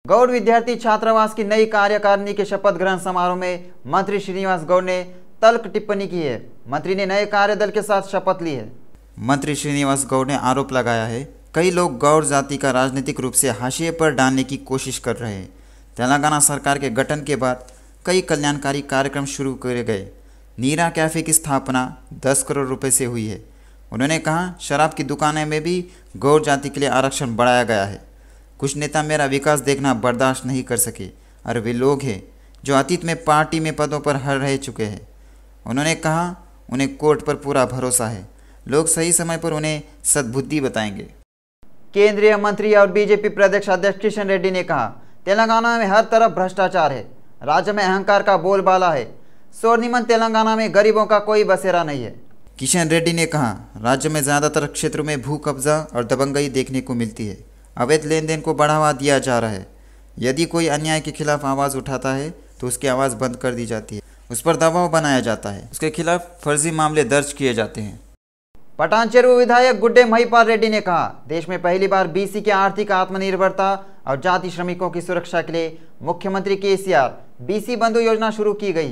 गौड़ विद्यार्थी छात्रावास की नई कार्यकारिणी के शपथ ग्रहण समारोह में मंत्री श्रीनिवास गौड़ ने तल्ख टिप्पणी की है। मंत्री ने नए कार्यदल के साथ शपथ ली है। मंत्री श्रीनिवास गौड़ ने आरोप लगाया है कई लोग गौड़ जाति का राजनीतिक रूप से हाशिए पर डालने की कोशिश कर रहे हैं। तेलंगाना सरकार के गठन के बाद कई कल्याणकारी कार्यक्रम शुरू किए गए। नीरा कैफ़े की स्थापना 10 करोड़ रुपए से हुई है। उन्होंने कहा शराब की दुकानें में भी गौड़ जाति के लिए आरक्षण बढ़ाया गया है। कुछ नेता मेरा विकास देखना बर्दाश्त नहीं कर सके और वे लोग हैं जो अतीत में पार्टी में पदों पर रह चुके हैं। उन्होंने कहा उन्हें कोर्ट पर पूरा भरोसा है, लोग सही समय पर उन्हें सद्बुद्धि बताएंगे। केंद्रीय मंत्री और बीजेपी प्रदेश अध्यक्ष किशन रेड्डी ने कहा तेलंगाना में हर तरफ भ्रष्टाचार है, राज्य में अहंकार का बोलबाला है। स्वर्णिमन तेलंगाना में गरीबों का कोई बसेरा नहीं है। किशन रेड्डी ने कहा राज्य में ज़्यादातर क्षेत्रों में भू कब्जा और दबंगई देखने को मिलती है। अवैध लेन देन को बढ़ावा दिया जा रहा है। यदि कोई अन्याय के खिलाफ आवाज़ उठाता है तो उसकी आवाज़ बंद कर दी जाती है, उस पर दबाव बनाया जाता है, उसके खिलाफ फर्जी मामले दर्ज किए जाते हैं। पटानचेरू विधायक गुड्डे महिपाल रेड्डी ने कहा देश में पहली बार बीसी की आर्थिक आत्मनिर्भरता और जाति श्रमिकों की सुरक्षा के लिए मुख्यमंत्री केसीआर बीसी बंधु योजना शुरू की गई।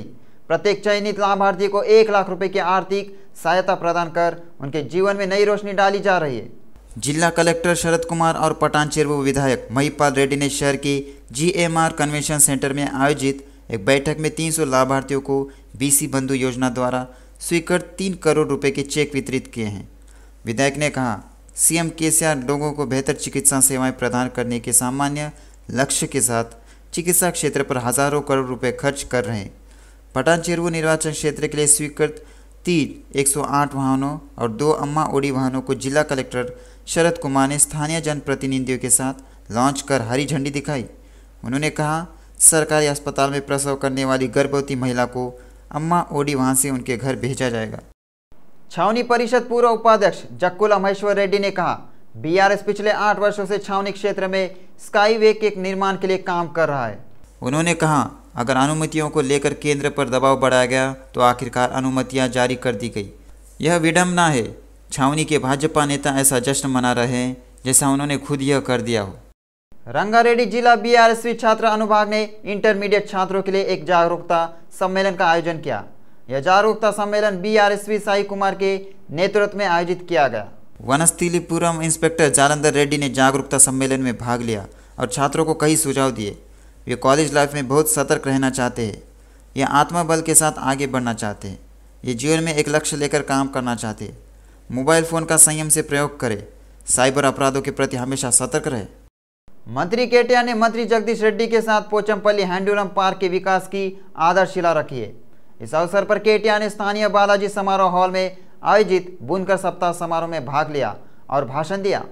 प्रत्येक चयनित लाभार्थी को 1 लाख रुपए की आर्थिक सहायता प्रदान कर उनके जीवन में नई रोशनी डाली जा रही है। जिला कलेक्टर शरद कुमार और पटानचेरू विधायक महिपाल रेड्डी ने शहर के GMR कन्वेंशन सेंटर में आयोजित एक बैठक में 300 लाभार्थियों को बीसी बंधु योजना द्वारा स्वीकृत 3 करोड़ रुपए के चेक वितरित किए हैं। विधायक ने कहा CM केसीआर लोगों को बेहतर चिकित्सा सेवाएं प्रदान करने के सामान्य लक्ष्य के साथ चिकित्सा क्षेत्र पर हज़ारों करोड़ रुपए खर्च कर रहे हैं। पटानचेरू निर्वाचन क्षेत्र के लिए स्वीकृत 108 वाहनों और 2 अम्मा ओडी वाहनों को जिला कलेक्टर शरद कुमार ने स्थानीय जनप्रतिनिधियों के साथ लॉन्च कर हरी झंडी दिखाई। उन्होंने कहा सरकारी अस्पताल में प्रसव करने वाली गर्भवती महिला को अम्मा ओडी वाहन से उनके घर भेजा जाएगा। छावनी परिषद पूर्व उपाध्यक्ष जक्कुला महेश्वर रेड्डी ने कहा BRS पिछले 8 वर्षों से छावनी क्षेत्र में स्काईवे के निर्माण के लिए काम कर रहा है। उन्होंने कहा अगर अनुमतियों को लेकर केंद्र पर दबाव बढ़ाया गया तो आखिरकार अनुमतियां जारी कर दी गई। यह विडंबना है, छावनी के भाजपा नेता ऐसा जश्न मना रहे हैं जैसा उन्होंने खुद यह कर दिया हो। रंगारेड्डी जिला BRSV छात्र अनुभाग ने इंटरमीडिएट छात्रों के लिए एक जागरूकता सम्मेलन का आयोजन किया। यह जागरूकता सम्मेलन BRSV साई कुमार के नेतृत्व में आयोजित किया गया। वनस्थलीपुरम इंस्पेक्टर जालंधर रेड्डी ने जागरूकता सम्मेलन में भाग लिया और छात्रों को कई सुझाव दिए। वे कॉलेज लाइफ में बहुत सतर्क रहना चाहते हैं, ये आत्मबल के साथ आगे बढ़ना चाहते हैं, ये जीवन में एक लक्ष्य लेकर काम करना चाहते हैं। मोबाइल फ़ोन का संयम से प्रयोग करें, साइबर अपराधों के प्रति हमेशा सतर्क रहे। मंत्री केटीआर ने मंत्री जगदीश रेड्डी के साथ पोचमपल्ली हैंडलूम पार्क के विकास की आधारशिला रखी है। इस अवसर पर केटीआर ने स्थानीय बालाजी समारोह हॉल में आयोजित बुनकर सप्ताह समारोह में भाग लिया और भाषण दिया।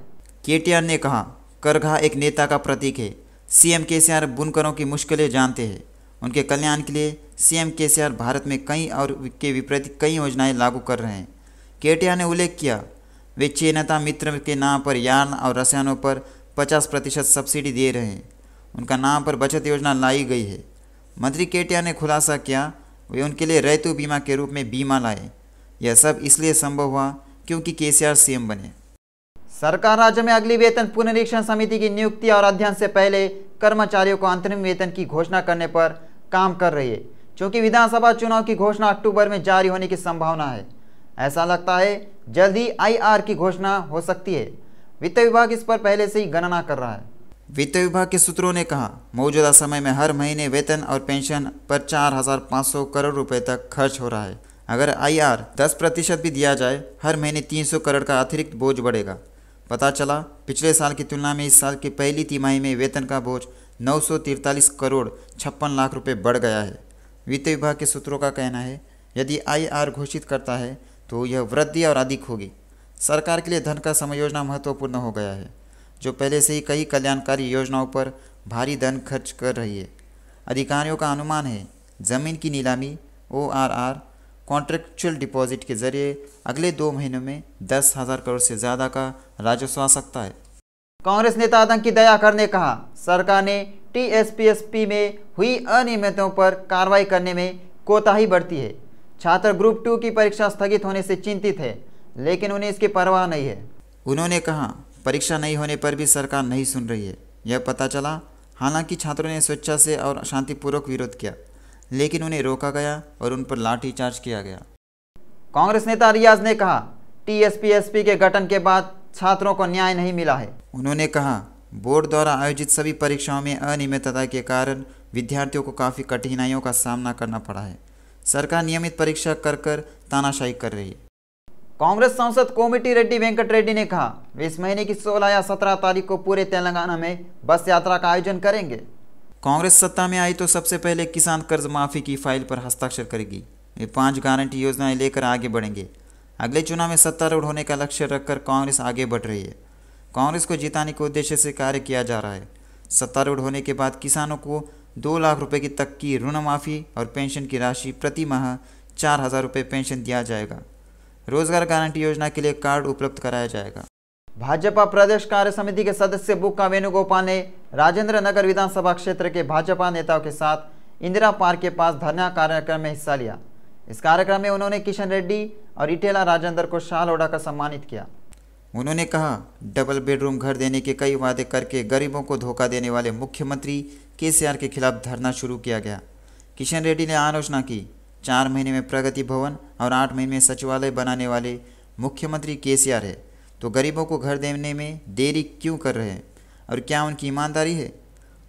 केटीआर ने कहा करघा एक नेता का प्रतीक है। CM केसीआर बुनकरों की मुश्किलें जानते हैं। उनके कल्याण के लिए CM केसीआर भारत में कई और के विपरीत कई योजनाएं लागू कर रहे हैं। केटीआर ने उल्लेख किया वे चेनेता मित्र के नाम पर यार्न और रसायनों पर 50% सब्सिडी दे रहे हैं। उनका नाम पर बचत योजना लाई गई है। मंत्री केटीआर ने खुलासा किया वे उनके लिए रैतु बीमा के रूप में बीमा लाए। यह सब इसलिए संभव हुआ क्योंकि केसीआर CM बने। सरकार राज्य में अगली वेतन पुनरीक्षण समिति की नियुक्ति और अध्ययन से पहले कर्मचारियों को अंतरिम वेतन की घोषणा करने पर काम कर रही है। क्योंकि विधानसभा चुनाव की घोषणा अक्टूबर में जारी होने की संभावना है, ऐसा लगता है जल्द ही IR की घोषणा हो सकती है। वित्त विभाग इस पर पहले से ही गणना कर रहा है। वित्त विभाग के सूत्रों ने कहा मौजूदा समय में हर महीने वेतन और पेंशन पर 4,500 करोड़ रुपए तक खर्च हो रहा है। अगर IR 10% भी दिया जाए, हर महीने 300 करोड़ का अतिरिक्त बोझ बढ़ेगा। पता चला पिछले साल की तुलना में इस साल की पहली तिमाही में वेतन का बोझ 943 करोड़ 56 लाख रुपए बढ़ गया है। वित्त विभाग के सूत्रों का कहना है यदि IR घोषित करता है तो यह वृद्धि और अधिक होगी। सरकार के लिए धन का समायोजन महत्वपूर्ण हो गया है, जो पहले से ही कई कल्याणकारी योजनाओं पर भारी धन खर्च कर रही है। अधिकारियों का अनुमान है जमीन की नीलामी ORR कॉन्ट्रेक्चुअल डिपॉजिट के जरिए अगले 2 महीनों में 10,000 करोड़ से ज़्यादा का राजस्व आ सकता है। कांग्रेस नेता आतंकी दयाकर ने कहा सरकार ने TSPSP में हुई अनियमितताओं पर कार्रवाई करने में कोताही बरती है। छात्र ग्रुप 2 की परीक्षा स्थगित होने से चिंतित है, लेकिन उन्हें इसकी परवाह नहीं है। उन्होंने कहा परीक्षा नहीं होने पर भी सरकार नहीं सुन रही है। यह पता चला हालांकि छात्रों ने स्वेच्छा से और शांतिपूर्वक विरोध किया, लेकिन उन्हें रोका गया और उन पर लाठीचार्ज किया गया। कांग्रेस नेता रियाज ने कहा, टीएसपीएसपी के गठन के बाद छात्रों को न्याय नहीं मिला है। उन्होंने कहा, बोर्ड द्वारा आयोजित सभी परीक्षाओं में अनियमितता के कारण विद्यार्थियों को काफ़ी कठिनाइयों का सामना करना पड़ा है। सरकार नियमित परीक्षा कर तानाशाही कर रही है। कांग्रेस सांसद कोमिटी रेड्डी वेंकट रेड्डी ने कहा, वे इस महीने की 16 या 17 तारीख को पूरे तेलंगाना में बस यात्रा का आयोजन करेंगे। कांग्रेस सत्ता में आई तो सबसे पहले किसान कर्ज माफ़ी की फाइल पर हस्ताक्षर करेगी। वे 5 गारंटी योजनाएं लेकर आगे बढ़ेंगे। अगले चुनाव में सत्तारूढ़ होने का लक्ष्य रखकर कांग्रेस आगे बढ़ रही है। कांग्रेस को जिताने के उद्देश्य से कार्य किया जा रहा है। सत्तारूढ़ होने के बाद किसानों को 2 लाख रुपए की तक की ऋण माफ़ी और पेंशन की राशि प्रति माह 4,000 रुपये पेंशन दिया जाएगा। रोजगार गारंटी योजना के लिए कार्ड उपलब्ध कराया जाएगा। भाजपा प्रदेश कार्य समिति के सदस्य बुक्का वेणुगोपाल ने राजेंद्र नगर विधानसभा क्षेत्र के भाजपा नेताओं के साथ इंदिरा पार्क के पास धरना कार्यक्रम में हिस्सा लिया। इस कार्यक्रम में उन्होंने किशन रेड्डी और इटेला राजेंद्र को शाल ओढ़ाकर सम्मानित किया। उन्होंने कहा, डबल बेडरूम घर देने के कई वादे करके गरीबों को धोखा देने वाले मुख्यमंत्री केसीआर के खिलाफ धरना शुरू किया गया। किशन रेड्डी ने आलोचना की, 4 महीने में प्रगति भवन और 8 महीने में सचिवालय बनाने वाले मुख्यमंत्री केसीआर है, तो गरीबों को घर देने में देरी क्यों कर रहे हैं और क्या उनकी ईमानदारी है।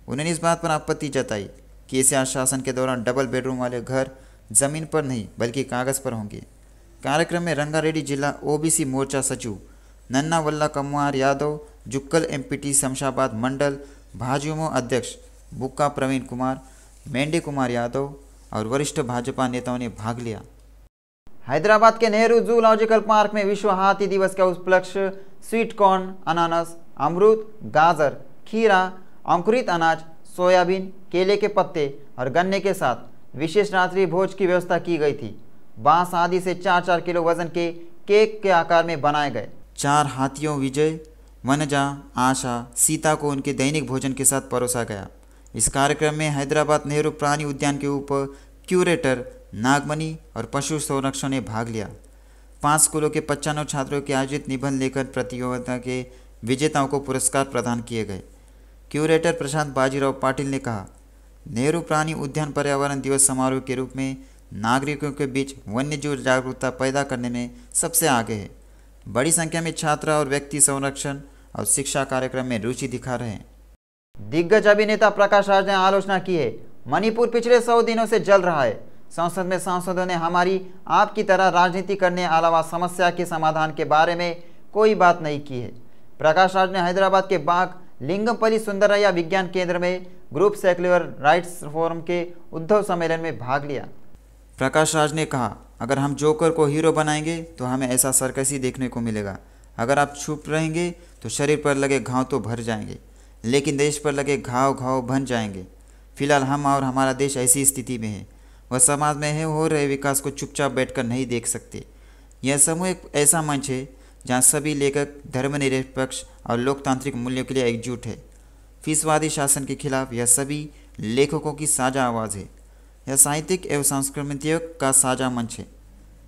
उन्होंने इस बात पर आपत्ति जताई, केसीआर शासन के दौरान डबल बेडरूम वाले घर ज़मीन पर नहीं बल्कि कागज़ पर होंगे। कार्यक्रम में रंगारेड्डी जिला ओबीसी मोर्चा सचिव नन्ना वल्ला कम्मार यादव, जुक्कल एमपीटी शमशाबाद मंडल भाजयुमो अध्यक्ष बुक्का प्रवीण कुमार, मेंढे कुमार यादव और वरिष्ठ भाजपा नेताओं ने भाग लिया। हैदराबाद के नेहरू जूलॉजिकल पार्क में विश्व हाथी दिवस का उपलक्ष्य स्वीट कॉर्न, अनानास, अमरूद, गाजर, खीरा, अंकुरित अनाज, सोयाबीन, केले के पत्ते और गन्ने के साथ विशेष रात्रि भोज की व्यवस्था की गई थी। बांस आदि से 4-4 किलो वजन के केक के आकार में बनाए गए। 4 हाथियों विजय, वनजा, आशा, सीता को उनके दैनिक भोजन के साथ परोसा गया। इस कार्यक्रम में हैदराबाद नेहरू प्राणी उद्यान के उप क्यूरेटर नागमणि और पशु संरक्षण ने भाग लिया। 5 स्कूलों के 95 छात्रों के आयोजित निबंध लेखन प्रतियोगिता के विजेताओं को पुरस्कार प्रदान किए गए। क्यूरेटर प्रशांत बाजीराव पाटिल ने कहा, नेहरू प्राणी उद्यान पर्यावरण दिवस समारोह के रूप में नागरिकों के बीच वन्यजीव जागरूकता पैदा करने में सबसे आगे है। बड़ी संख्या में छात्र और व्यक्ति संरक्षण और शिक्षा कार्यक्रम में रुचि दिखा रहे हैं। दिग्गज अभिनेता प्रकाश राज ने आलोचना की है, मणिपुर पिछले 100 दिनों से जल रहा है। संसद में सांसदों ने हमारी आपकी तरह राजनीति करने अलावा समस्या के समाधान के बारे में कोई बात नहीं की है। प्रकाश राज ने हैदराबाद के बाग लिंगमपल्ली सुंदरैया विज्ञान केंद्र में ग्रुप सेक्युलर राइट्स फोरम के उद्धव सम्मेलन में भाग लिया। प्रकाश राज ने कहा, अगर हम जोकर को हीरो बनाएंगे तो हमें ऐसा सर्कस देखने को मिलेगा। अगर आप चुप रहेंगे तो शरीर पर लगे घाव तो भर जाएंगे, लेकिन देश पर लगे घाव बन जाएंगे। फिलहाल हम और हमारा देश ऐसी स्थिति में है, वह समाज में हो रहे विकास को चुपचाप बैठकर नहीं देख सकते। यह समूह एक ऐसा मंच है जहाँ सभी लेखक धर्मनिरपेक्ष और लोकतांत्रिक मूल्यों के लिए एकजुट है। फीसवादी शासन के खिलाफ यह सभी लेखकों की साझा आवाज़ है। यह साहित्यिक एवं सांस्कृतिक का साझा मंच है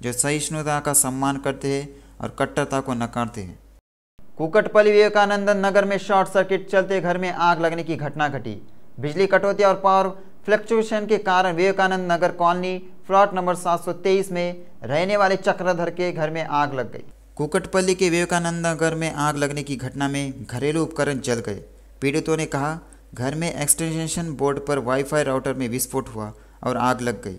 जो सहिष्णुता का सम्मान करते हैं और कट्टरता को नकारते हैं। कुकटपल्ली विवेकानंद नगर में शॉर्ट सर्किट चलते घर में आग लगने की घटना घटी। बिजली कटौती और पावर फ्लक्चुएशन के कारण Vivekanand Nagar colony plot number 723 में रहने वाले चक्रधर के घर में आग लग गई। कुकटपल्ली के विवेकानंद नगर में आग लगने की घटना में घरेलू उपकरण जल गए। पीड़ितों ने कहा, घर में एक्सटेंशन बोर्ड पर वाईफाई राउटर में विस्फोट हुआ और आग लग गई।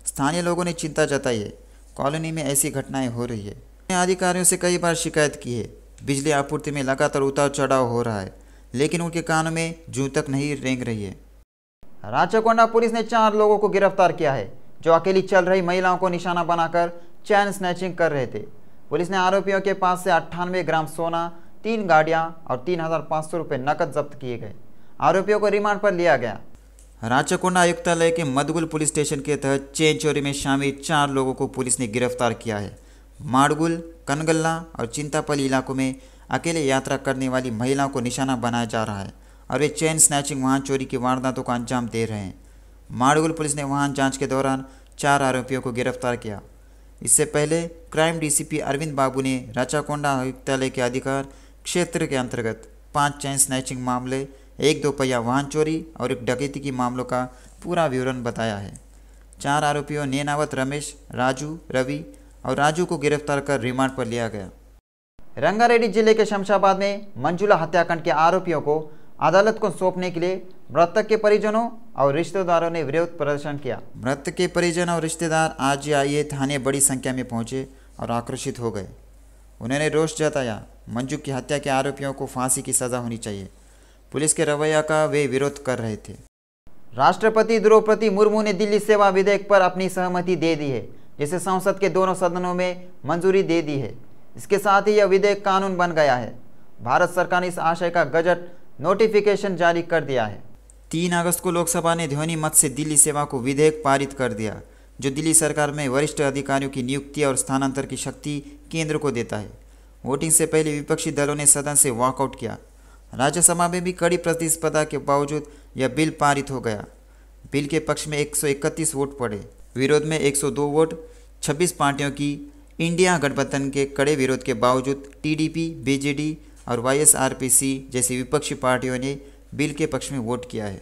स्थानीय लोगों ने चिंता जताई है, कॉलोनी में ऐसी घटनाएं हो रही है। अधिकारियों से कई बार शिकायत की है। बिजली आपूर्ति में लगातार उतार चढ़ाव हो रहा है, लेकिन उनके कानों में जूं तक नहीं रेंग रही है। राचकोंडा पुलिस ने 4 लोगों को गिरफ्तार किया है जो अकेली चल रही महिलाओं को निशाना बनाकर चैन स्नैचिंग कर रहे थे। पुलिस ने आरोपियों के पास से 98 ग्राम सोना, 3 गाड़ियां और 3,500 रुपये नकद जब्त किए गए। आरोपियों को रिमांड पर लिया गया। राचकोंडा आयुक्तालय के मदगुल पुलिस स्टेशन के तहत चेन चोरी में शामिल 4 लोगों को पुलिस ने गिरफ्तार किया है। माड़गुल, कनगल्ला और चिंतापल्ली इलाकों में अकेले यात्रा करने वाली महिलाओं को निशाना बनाया जा रहा है और वे चेन स्नैचिंग वाहन चोरी की वारदातों को अंजाम दे रहे हैं। माड़गुल पुलिस ने वाहन जांच के दौरान 4 आरोपियों को गिरफ्तार किया। इससे पहले क्राइम डीसीपी अरविंद बाबू ने राचाकोंडा आयुक्तालय के अधिकार क्षेत्र के अंतर्गत 5 चेन स्नैचिंग मामले एक दोपहिया वाहन चोरी और एक डकैती की मामलों का पूरा विवरण बताया है। 4 आरोपियों नेनावत रमेश, राजू, रवि और राजू को गिरफ्तार कर रिमांड पर लिया गया। रंगारेड्डी जिले के शमशाबाद में मंजुला हत्याकांड के आरोपियों को अदालत को सौंपने के लिए मृतक के परिजनों और रिश्तेदारों ने विरोध प्रदर्शन किया। मृतक के परिजन और रिश्तेदार आज आईए थाने बड़ी संख्या में पहुंचे और आक्रोशित हो गए। उन्होंने रोष जताया। मंजू की हत्या के आरोपियों को फांसी की सज़ा होनी चाहिए। पुलिस के रवैया का वे विरोध कर रहे थे। राष्ट्रपति द्रौपदी मुर्मू ने दिल्ली सेवा विधेयक पर अपनी सहमति दे दी है, जिसे संसद के दोनों सदनों में मंजूरी दे दी है। इसके साथ ही यह विधेयक कानून बन गया है। भारत सरकार ने इस आशय का गजट नोटिफिकेशन जारी कर दिया है। 3 अगस्त को लोकसभा ने ध्वनि मत से दिल्ली सेवा को विधेयक पारित कर दिया, जो दिल्ली सरकार में वरिष्ठ अधिकारियों की नियुक्ति और स्थानांतरण की शक्ति केंद्र को देता है। वोटिंग से पहले विपक्षी दलों ने सदन से वॉकआउट किया। राज्यसभा में भी कड़ी प्रतिस्पर्धा के बावजूद यह बिल पारित हो गया। बिल के पक्ष में 131 वोट पड़े, विरोध में 102 वोट। 26 पार्टियों की इंडिया गठबंधन के कड़े विरोध के बावजूद टीडीपी, बीजेडी और वाईएसआरसीपी जैसी विपक्षी पार्टियों ने बिल के पक्ष में वोट किया है।